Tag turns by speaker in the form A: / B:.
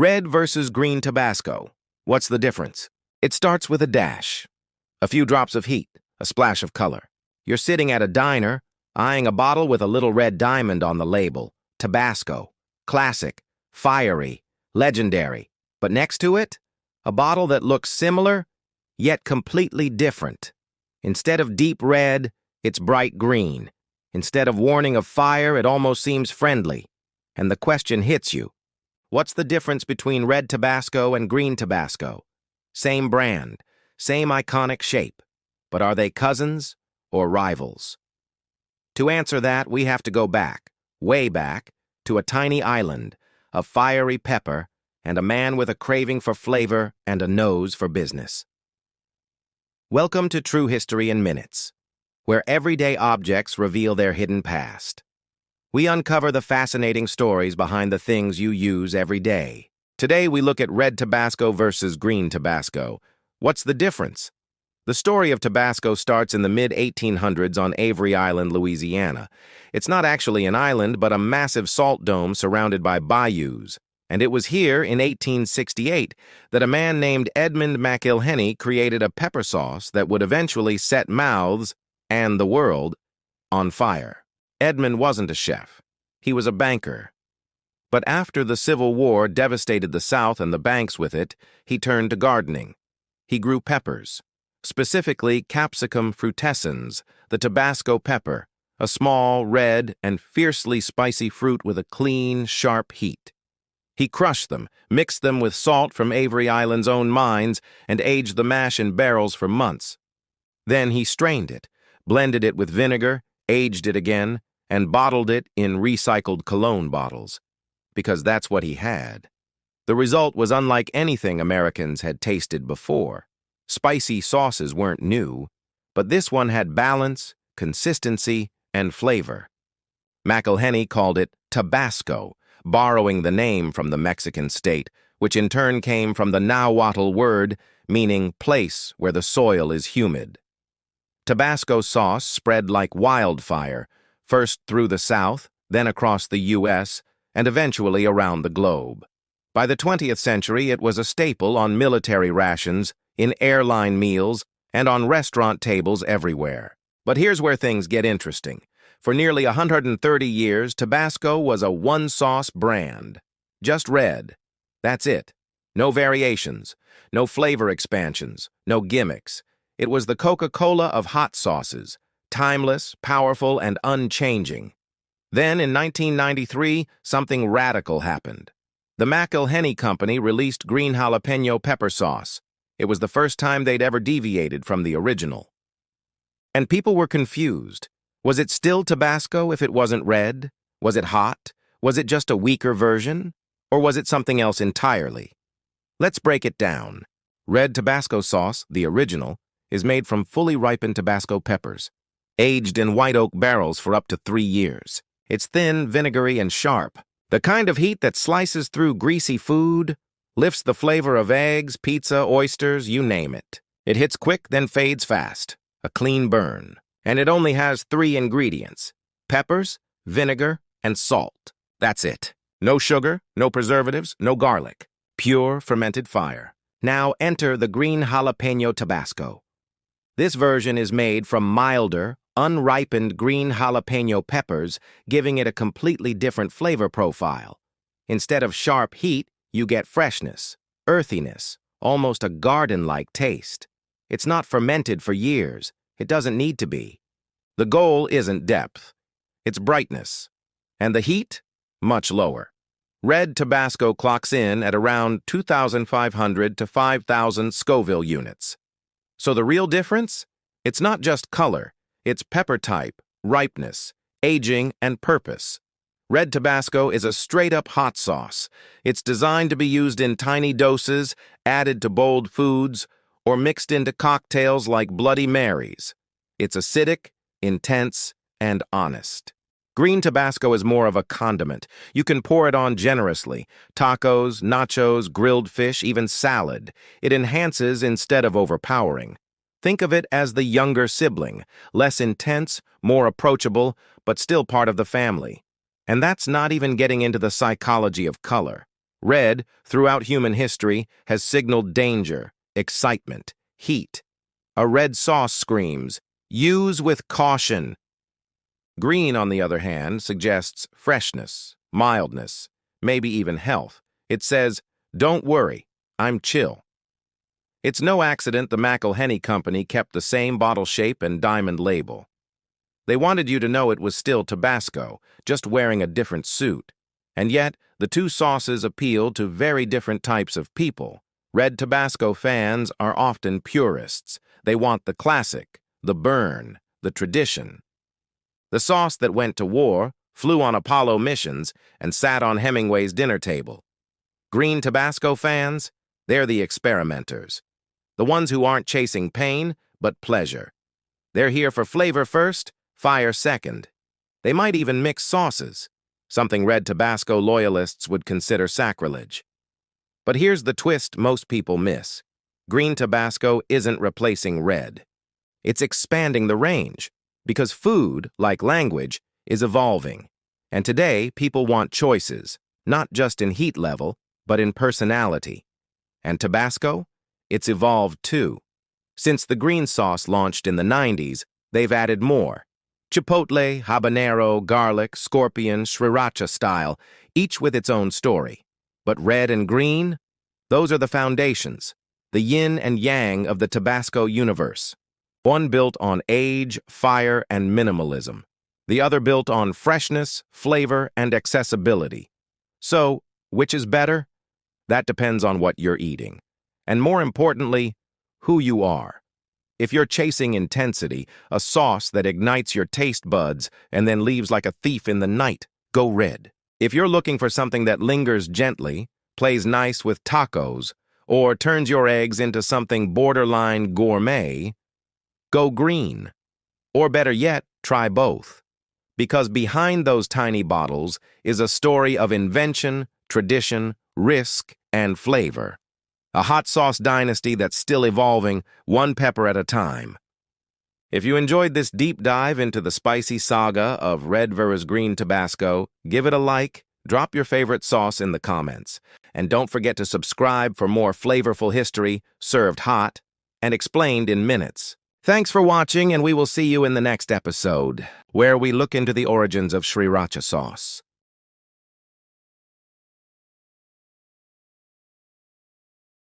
A: Red versus green Tabasco. What's the difference? It starts with a dash. A few drops of heat, a splash of color. You're sitting at a diner, eyeing a bottle with a little red diamond on the label. Tabasco. Classic. Fiery. Legendary. But next to it, a bottle that looks similar, yet completely different. Instead of deep red, it's bright green. Instead of warning of fire, it almost seems friendly. And the question hits you. What's the difference between red Tabasco and green Tabasco? Same brand, same iconic shape. But are they cousins or rivals? To answer that, we have to go back, way back, to a tiny island, a fiery pepper, and a man with a craving for flavor and a nose for business. Welcome to True History in Minutes, where everyday objects reveal their hidden past. We uncover the fascinating stories behind the things you use every day. Today we look at red Tabasco versus green Tabasco. What's the difference? The story of Tabasco starts in the mid-1800s on Avery Island, Louisiana. It's not actually an island, but a massive salt dome surrounded by bayous. And it was here, in 1868, that a man named Edmund McIlhenny created a pepper sauce that would eventually set mouths, and the world, on fire. Edmund wasn't a chef. He was a banker. But after the Civil War devastated the South and the banks with it, he turned to gardening. He grew peppers, specifically Capsicum frutescens, the Tabasco pepper, a small, red, and fiercely spicy fruit with a clean, sharp heat. He crushed them, mixed them with salt from Avery Island's own mines, and aged the mash in barrels for months. Then he strained it, blended it with vinegar, aged it again, and bottled it in recycled cologne bottles, because that's what he had. The result was unlike anything Americans had tasted before. Spicy sauces weren't new, but this one had balance, consistency, and flavor. McIlhenny called it Tabasco, borrowing the name from the Mexican state, which in turn came from the Nahuatl word meaning place where the soil is humid. Tabasco sauce spread like wildfire, first through the South, then across the U.S., and eventually around the globe. By the 20th century, it was a staple on military rations, in airline meals, and on restaurant tables everywhere. But here's where things get interesting. For nearly 130 years, Tabasco was a one-sauce brand. Just red. That's it. No variations, no flavor expansions, no gimmicks. It was the Coca-Cola of hot sauces, timeless, powerful, and unchanging. Then, in 1993, something radical happened. The McIlhenny Company released green jalapeno pepper sauce. It was the first time they'd ever deviated from the original. And people were confused. Was it still Tabasco if it wasn't red? Was it hot? Was it just a weaker version? Or was it something else entirely? Let's break it down. Red Tabasco sauce, the original, is made from fully ripened Tabasco peppers, aged in white oak barrels for up to 3 years. It's thin, vinegary, and sharp. The kind of heat that slices through greasy food, lifts the flavor of eggs, pizza, oysters, you name it. It hits quick, then fades fast. A clean burn. And it only has 3 ingredients: peppers, vinegar, and salt. That's it. No sugar, no preservatives, no garlic. Pure fermented fire. Now enter the green jalapeno Tabasco. This version is made from milder, unripened green jalapeno peppers, giving it a completely different flavor profile. Instead of sharp heat, you get freshness, earthiness, almost a garden-like taste. It's not fermented for years. It doesn't need to be. The goal isn't depth. It's brightness. And the heat? Much lower. Red Tabasco clocks in at around 2,500 to 5,000 Scoville units. So the real difference? It's not just color. It's pepper type, ripeness, aging, and purpose. Red Tabasco is a straight-up hot sauce. It's designed to be used in tiny doses, added to bold foods, or mixed into cocktails like Bloody Marys. It's acidic, intense, and honest. Green Tabasco is more of a condiment. You can pour it on generously. Tacos, nachos, grilled fish, even salad. It enhances instead of overpowering. Think of it as the younger sibling, less intense, more approachable, but still part of the family. And that's not even getting into the psychology of color. Red, throughout human history, has signaled danger, excitement, heat. A red sauce screams, "Use with caution." Green, on the other hand, suggests freshness, mildness, maybe even health. It says, "Don't worry, I'm chill." It's no accident the McElhenney Company kept the same bottle shape and diamond label. They wanted you to know it was still Tabasco, just wearing a different suit. And yet, the two sauces appeal to very different types of people. Red Tabasco fans are often purists. They want the classic, the burn, the tradition. The sauce that went to war, flew on Apollo missions, and sat on Hemingway's dinner table. Green Tabasco fans, they're the experimenters. The ones who aren't chasing pain, but pleasure. They're here for flavor first, fire second. They might even mix sauces, something Red Tabasco loyalists would consider sacrilege. But here's the twist most people miss. Green Tabasco isn't replacing red. It's expanding the range, because food, like language, is evolving. And today, people want choices, not just in heat level, but in personality. And Tabasco? It's evolved too. Since the green sauce launched in the 90s, they've added more. Chipotle, habanero, garlic, scorpion, sriracha style, each with its own story. But red and green? Those are the foundations, the yin and yang of the Tabasco universe. One built on age, fire, and minimalism. The other built on freshness, flavor, and accessibility. So, which is better? That depends on what you're eating. And more importantly, who you are. If you're chasing intensity, a sauce that ignites your taste buds and then leaves like a thief in the night, go red. If you're looking for something that lingers gently, plays nice with tacos, or turns your eggs into something borderline gourmet, go green. Or better yet, try both. Because behind those tiny bottles is a story of invention, tradition, risk, and flavor. A hot sauce dynasty that's still evolving, one pepper at a time. If you enjoyed this deep dive into the spicy saga of red versus green Tabasco, give it a like, drop your favorite sauce in the comments, and don't forget to subscribe for more flavorful history served hot and explained in minutes. Thanks for watching, and we will see you in the next episode, where we look into the origins of sriracha sauce.